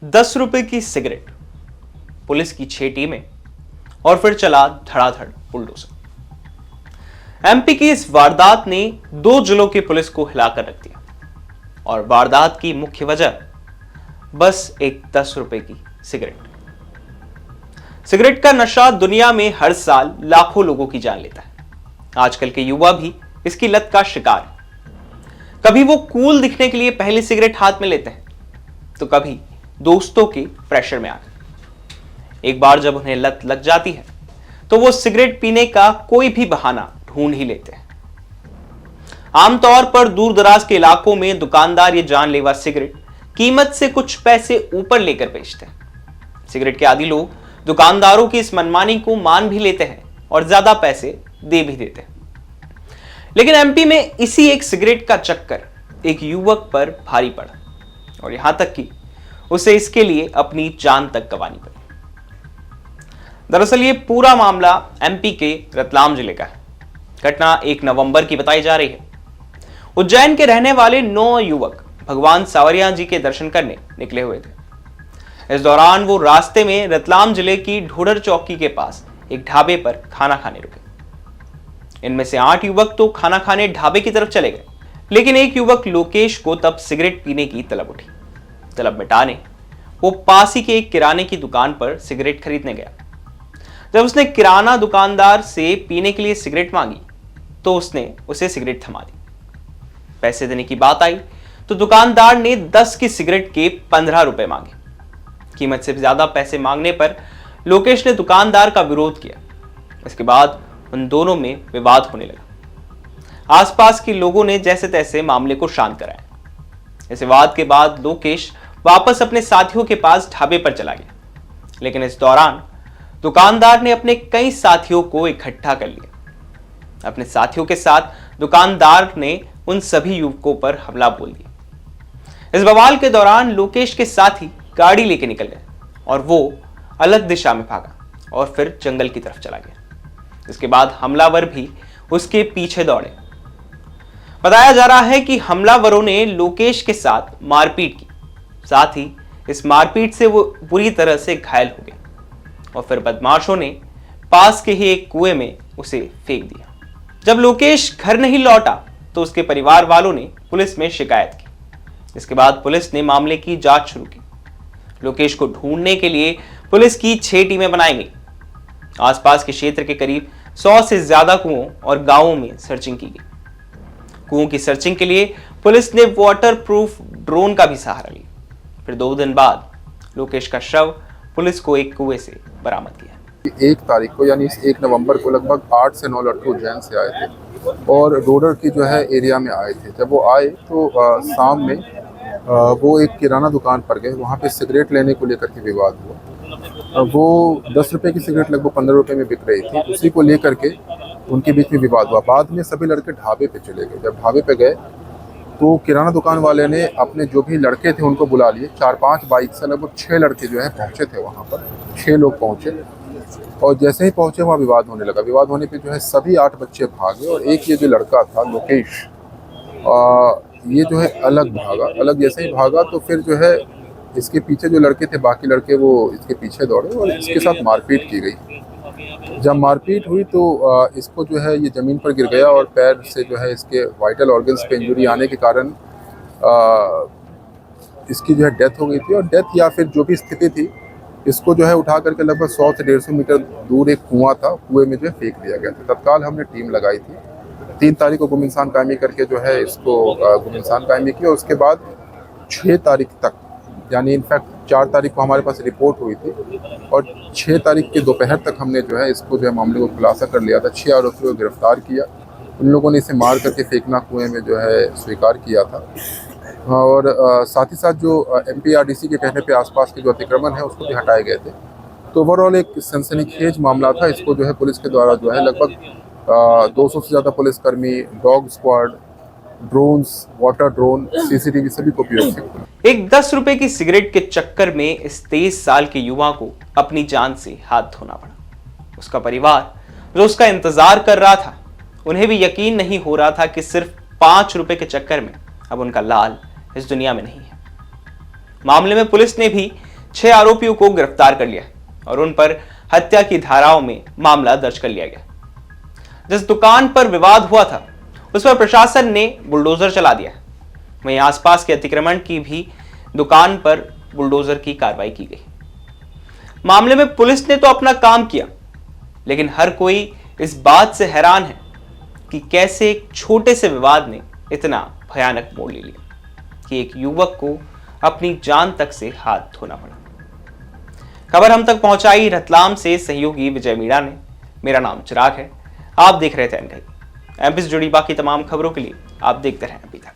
10 रुपए की cigarette, police की 6 टीमें और फिर चला धड़ाधड़ बुलडोजर। एमपी की इस वारदात ने 2 जिलों की पुलिस को हिलाकर रख दिया और वारदात की मुख्य वजह बस एक 10 रुपए की सिगरेट। सिगरेट का नशा दुनिया में हर साल लाखों लोगों की जान लेता है। आजकल के युवा भी इसकी लत का शिकार है। कभी वो कूल दिखने के लिए पहली सिगरेट हाथ में लेते हैं, तो कभी दोस्तों के प्रेशर में आकर। एक बार जब उन्हें लत लग जाती है तो वो सिगरेट पीने का कोई भी बहाना ढूंढ ही लेते हैं। आमतौर पर दूर दराज के इलाकों में दुकानदार ये जानलेवा सिगरेट कीमत से कुछ पैसे ऊपर लेकर बेचते हैं। सिगरेट के आदी लोग दुकानदारों की इस मनमानी को मान भी लेते हैं और ज्यादा पैसे दे भी देते हैं। लेकिन एमपी में इसी एक सिगरेट का चक्कर एक युवक पर भारी पड़ा और यहां तक कि उसे इसके लिए अपनी जान तक गंवानी पड़ी। दरअसल ये पूरा मामला एमपी के रतलाम जिले का है। घटना 1 नवंबर की बताई जा रही है। उज्जैन के रहने वाले 9 युवक भगवान सांवरिया जी के दर्शन करने निकले हुए थे। इस दौरान वो रास्ते में रतलाम जिले की ढोडर चौकी के पास एक ढाबे पर खाना खाने रुके। इनमें से 8 युवक तो खाना खाने ढाबे की तरफ चले गए, लेकिन एक युवक लोकेश को तब सिगरेट पीने की तलब उठी। तलब मिटाने वो पास ही के एक किराने की दुकान पर सिगरेट खरीदने गया। जब उसने किराना दुकानदार से पीने के लिए सिगरेट मांगी तो उसने उसे सिगरेट थमा दी। पैसे देने की बात आई तो दुकानदार ने 10 की सिगरेट के 15 रुपए मांगे। कीमत से ज्यादा पैसे मांगने पर लोकेश ने दुकानदार का विरोध किया। इसके बाद उन दोनों में विवाद होने लगा। आसपास के लोगों ने जैसे तैसे मामले को शांत कराया। इस विवाद के बाद लोकेश वापस अपने साथियों के पास ढाबे पर चला गया, लेकिन इस दौरान दुकानदार ने अपने कई साथियों को इकट्ठा कर लिया। अपने साथियों के साथ दुकानदार ने उन सभी युवकों पर हमला बोल दिया। इस बवाल के दौरान लोकेश के साथी गाड़ी लेके निकल गए और वो अलग दिशा में भागा और फिर जंगल की तरफ चला गया। इसके बाद हमलावर भी उसके पीछे दौड़े। बताया जा रहा है कि हमलावरों ने लोकेश के साथ मारपीट की। साथ ही इस मारपीट से वो बुरी तरह से घायल हो गए और फिर बदमाशों ने पास के ही एक कुएं में उसे फेंक दिया। जब लोकेश घर नहीं लौटा तो उसके परिवार वालों ने पुलिस में शिकायत की। इसके बाद पुलिस ने मामले की जांच शुरू की। लोकेश को ढूंढने के लिए पुलिस की 6 टीमें बनाई गई। आसपास के क्षेत्र के करीब 100 से ज्यादा कुओं और गांवों में सर्चिंग की गई। कुओं की सर्चिंग के लिए पुलिस ने वाटरप्रूफ ड्रोन का भी सहारा लिया। फिर 2 दिन बाद लोकेश का शव पुलिस को एक कुएं से बरामद किया। 1 तारीख को यानी 1 नवंबर को लगभग 8 से 9 लड़के उज्जैन से आए थे और डोडर की जो है एरिया में आए थे। जब वो आए तो शाम में वो एक किराना दुकान पर गए। वहाँ पे सिगरेट लेने को लेकर के विवाद हुआ। वो 10 रुपए की सिगरेट लगभग 15 रुपए में बिक रही थी। उसी को लेकर के उनके बीच में विवाद हुआ। बाद में सभी लड़के ढाबे पे चले गए। जब ढाबे पे गए तो किराना दुकान वाले ने अपने जो भी लड़के थे उनको बुला लिए। 4-5 बाइक से लगभग 6 लड़के जो है पहुँचे थे वहाँ पर। 6 लोग पहुँचे और जैसे ही पहुँचे वहाँ विवाद होने लगा। विवाद होने पे जो है सभी 8 बच्चे भागे और एक ये जो लड़का था लोकेश, ये जो है अलग भागा। अलग जैसे ही भागा तो फिर जो है इसके पीछे जो लड़के थे, बाकी लड़के वो इसके पीछे दौड़े और इसके साथ मारपीट की गई। जब मारपीट हुई तो इसको जो है ये ज़मीन पर गिर गया और पैर से जो है इसके वाइटल ऑर्गन्स पे इंजरी आने के कारण इसकी जो है डेथ हो गई थी। और डेथ या फिर जो भी स्थिति थी, इसको जो है उठा करके लगभग 100 से 150 मीटर दूर एक कुआं था, कुएं में जो है फेंक दिया गया था। तत्काल हमने टीम लगाई थी। 3 तारीख को गुम-इंसान कायमी करके जो है इसको गुम-इंसान कायमी किया और उसके बाद 6 तारीख तक, यानी इनफैक्ट 4 तारीख को हमारे पास रिपोर्ट हुई थी और 6 तारीख के दोपहर तक हमने जो है इसको जो है मामले को खुलासा कर लिया था। 6 आरोपियों को गिरफ्तार किया। उन लोगों ने इसे मार करके फेंकना कुएं में जो है स्वीकार किया था। और साथ ही साथ जो MPRDC के कहने पे आसपास के जो अतिक्रमण है उसको भी हटाए गए थे। तो ओवरऑल एक सनसनीखेज मामला था। इसको जो है पुलिस के द्वारा जो है लगभग 200 से ज़्यादा पुलिसकर्मी, dog squad, drones, water drone, CCTV सभी को उपयोग किया। एक 10 रुपए की सिगरेट के चक्कर में इस 23 साल के युवा को अपनी जान से हाथ धोना पड़ा। उसका परिवार जो उसका इंतजार कर रहा था, उन्हें भी यकीन नहीं हो रहा था कि सिर्फ 5 रुपए के चक्कर में अब उनका लाल इस दुनिया में नहीं है। मामले में पुलिस ने भी 6 आरोपियों को गिरफ्तार कर लिया और उन पर हत्या की धाराओं में मामला दर्ज कर लिया गया। जिस दुकान पर विवाद हुआ था उस पर प्रशासन ने बुलडोजर चला दिया। वहीं आसपास के अतिक्रमण की भी दुकान पर बुलडोजर की कार्रवाई की गई। मामले में पुलिस ने तो अपना काम किया, लेकिन हर कोई इस बात से हैरान है कि कैसे एक छोटे से विवाद ने इतना भयानक मोड़ ले लिया कि एक युवक को अपनी जान तक से हाथ धोना पड़ा। खबर हम तक पहुंचाई रतलाम से सहयोगी विजय मीणा ने। मेरा नाम चिराग है, आप देख रहे थे एमपी से जुड़ी बाकी तमाम खबरों के लिए आप देखते रहें अभी तक।